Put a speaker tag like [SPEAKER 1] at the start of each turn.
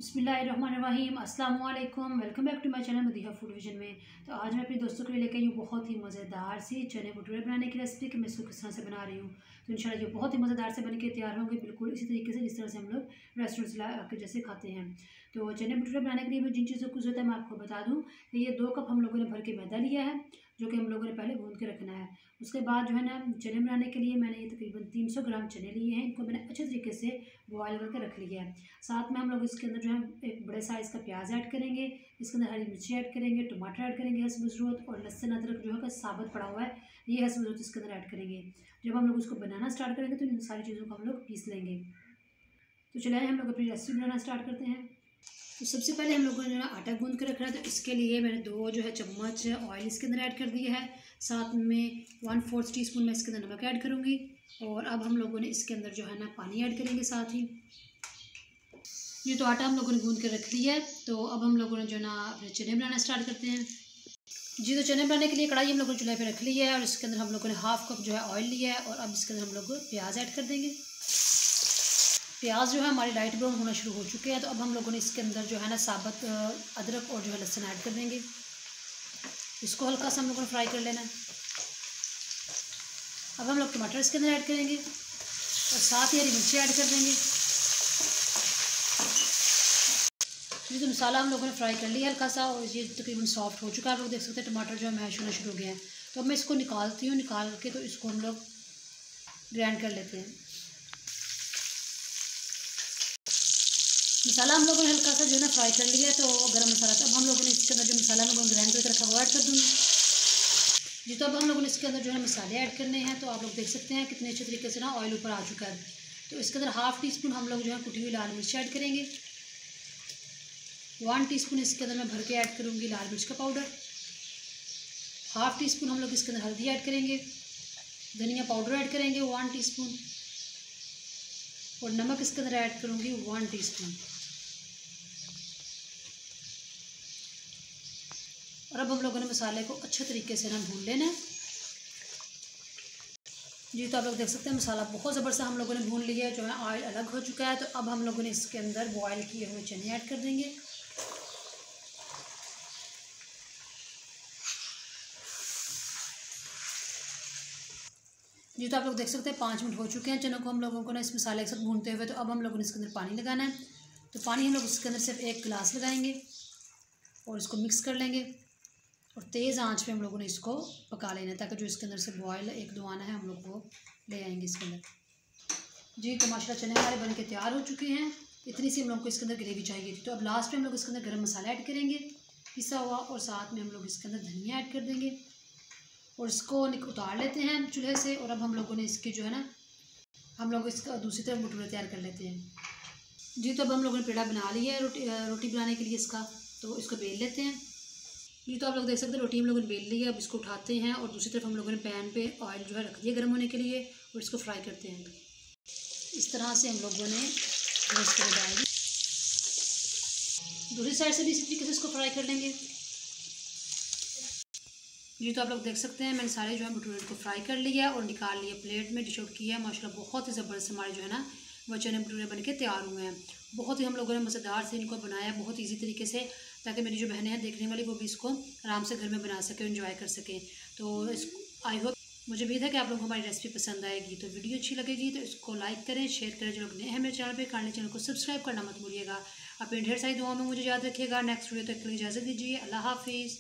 [SPEAKER 1] बिस्मिल्लाहिर्रहमानिर्रहीम अस्सलाम वालेकुम। Welcome back to my channel Madiha food vision में। तो आज मैं अपने दोस्तों के लिए लेकर आई हूँ बहुत ही मज़ेदार सी चने भटूरे बनाने की रेसिपी कि मैं इसको किस तरह से बना रही हूँ। तो इंशाल्लाह ये बहुत ही मज़ेदार से बन के तैयार होंगे, बिल्कुल इसी तरीके से जिस तरह से हम लोग रेस्टोरेंट से ला के जैसे खाते हैं। तो चने भटूरे बनाने के लिए जिन चीज़ों की ज़रूरत है मैं आपको बता दूँ कि ये 2 कप हम लोगों ने भर के मैदा लिया है, जो कि हम लोगों ने पहले भून के रखना है। उसके बाद जो है ना, चने बनाने के लिए मैंने ये तकरीबन 300 ग्राम चने लिए हैं। इनको मैंने अच्छे तरीके से बॉयल करके रख लिया है। साथ में हम लोग इसके अंदर जो है एक बड़े साइज़ का प्याज ऐड करेंगे, इसके अंदर हरी मिर्ची ऐड करेंगे, टमाटर ऐड करेंगे हस्ब ज़रूरत, और लहसुन अदरक जो है साबुत पड़ा हुआ है ये हस्ब ज़रूरत इसके अंदर ऐड करेंगे। जब हम लोग उसको बनाना स्टार्ट करेंगे तो इन सारी चीज़ों को हम लोग पीस लेंगे। तो चलिए हम लोग अपनी रेसिपी बनाना स्टार्ट करते हैं। तो सबसे पहले हम लोगों ने जो है आटा गूंद कर रखना है। तो इसके लिए मैंने 2 जो है चम्मच ऑयल इसके अंदर ऐड कर दिया है। साथ में 1/4 टीस्पून मैं इसके अंदर नमक ऐड करूँगी। और अब हम लोगों ने इसके अंदर जो है ना पानी ऐड करेंगे साथ ही। ये तो आटा हम लोगों ने गूंद कर रख लिया है। तो अब हम लोगों ने जो ना अपने चने बनाना स्टार्ट करते हैं। जी, तो चने बनाने के लिए कढ़ाई हम लोगों ने चूल्हे पे रख ली है और इसके अंदर हम लोगों ने 1/2 कप जो है ऑयल लिया है। और अब इसके अंदर हम लोग प्याज ऐड कर देंगे। प्याज जो है हमारे लाइट ब्राउन होना शुरू हो चुके हैं। तो अब हम लोगों ने इसके अंदर जो है ना साबुत अदरक और जो है लहसुन ऐड कर देंगे। इसको हल्का सा हम लोगों ने फ्राई कर लेना है। अब हम लोग टमाटर इसके अंदर ऐड करेंगे और साथ ही हरी मिर्ची ऐड कर देंगे। ये तो मसाला हम लोगों ने फ्राई कर लिया हल्का सा और ये तकरीबन सॉफ्ट हो चुका है। आप लोग देख सकते हैं टमाटर जो है मैश होना शुरू हो गया है। तो अब मैं इसको निकालती हूँ, निकाल के तो इसको हम लोग ग्राइंड कर लेते हैं। मसाला हम लोगों ने हल्का सा जो है ना फ्राई कर लिया है, तो गरम मसाला। तो अब हम लोगों ने इसके अंदर जो मसाला हम लोगों ने ग्राइंड करके रखा वो ऐड कर दूँगी जी। तो अब हम लोगों ने इसके अंदर जो है मसाले ऐड करने हैं। तो आप लोग देख सकते हैं कितने अच्छे तरीके से ना ऑयल ऊपर आ चुका है। तो इसके अंदर 1/2 टीस्पून हम लोग जो है कुटी हुई लाल मिर्च ऐड करेंगे। 1 टीस्पून इसके अंदर मैं भर के ऐड करूँगी लाल मिर्च का पाउडर। 1/2 टीस्पून हम लोग इसके अंदर हल्दी ऐड करेंगे। धनिया पाउडर ऐड करेंगे 1 टीस्पून। और नमक इसके अंदर ऐड करूँगी 1 टीस्पून। और अब हम लोगों ने मसाले को अच्छे तरीके से ना भून लेना है जी। तो आप लोग देख सकते हैं मसाला बहुत ज़बरदस्त हम लोगों ने भून लिया है, जो है ऑयल अलग हो चुका है। तो अब हम लोगों ने इसके अंदर बॉयल किए हुए चने ऐड कर देंगे। जी, तो आप लोग देख सकते हैं 5 मिनट हो चुके हैं चनों को हम लोगों को ना इस मसाले के साथ भूनते हुए। तो अब हम लोगों ने इसके अंदर पानी लगाना है। तो पानी हम लोग इसके अंदर सिर्फ 1 गिलास लगाएंगे और इसको मिक्स कर लेंगे। और तेज़ आंच पे हम लोगों ने इसको पका लेना है, ताकि जो इसके अंदर से बॉयल 1-2 आना है हम लोग वो ले आएंगे इसके अंदर जी। तो माशाल्लाह चने हमारे बन के तैयार हो चुके हैं। इतनी सी हम लोग को इसके अंदर ग्रेवी चाहिए थी। तो अब लास्ट में हम लोग इसके अंदर गरम मसाला ऐड करेंगे पिसा हुआ, और साथ में हम लोग इसके अंदर धनिया ऐड कर देंगे और इसको उतार लेते हैं चूल्हे से। और अब हम लोगों ने इसके जो है ना, हम लोग इसका दूसरी तरफ भटूरे तैयार कर लेते हैं जी। तो अब हम लोगों ने पेड़ा बना लिया है रोटी बनाने के लिए इसका। तो इसको बेल लेते हैं जी। तो आप लोग देख सकते हैं रोटी हम लोगों ने बेल ली है। अब इसको उठाते हैं और दूसरी तरफ हम लोगों ने पैन पे ऑयल जो है रख दिया गर्म होने के लिए, और इसको फ्राई करते हैं। इस तरह से हम लोगों ने रोस्ट कर डाल दूसरी साइड से भी इसी तरीके से इसको फ्राई कर लेंगे जी। तो आप लोग देख सकते हैं मैंने सारे जो है भटूरे को फ्राई कर लिया और निकाल लिया, प्लेट में डिश आउट किया। माशाल्लाह बहुत ही ज़बरदस्त हमारे जो है ना वो चने भटूरे बन के तैयार हुए हैं। बहुत ही हम लोगों ने मज़ेदार से इनको बनाया, बहुत ईजी तरीके से, ताकि मेरी जो बहनें हैं देखने वाली वो भी इसको आराम से घर में बना सकें, एंजॉय कर सकें। तो आई होप, मुझे उम्मीद है कि आप लोगों को हमारी रेसिपी पसंद आएगी। तो वीडियो अच्छी लगेगी तो इसको लाइक करें, शेयर करें। जो लोग नए हैं मेरे चैनल पर, काइंडली चैनल को सब्सक्राइब करना मत भूलिएगा। अपनी ढेर सारी दुआओं में मुझे याद रखिएगा। नेक्स्ट वीडियो तक के लिए इजाज़त दीजिए। अल्लाह हाफिज़।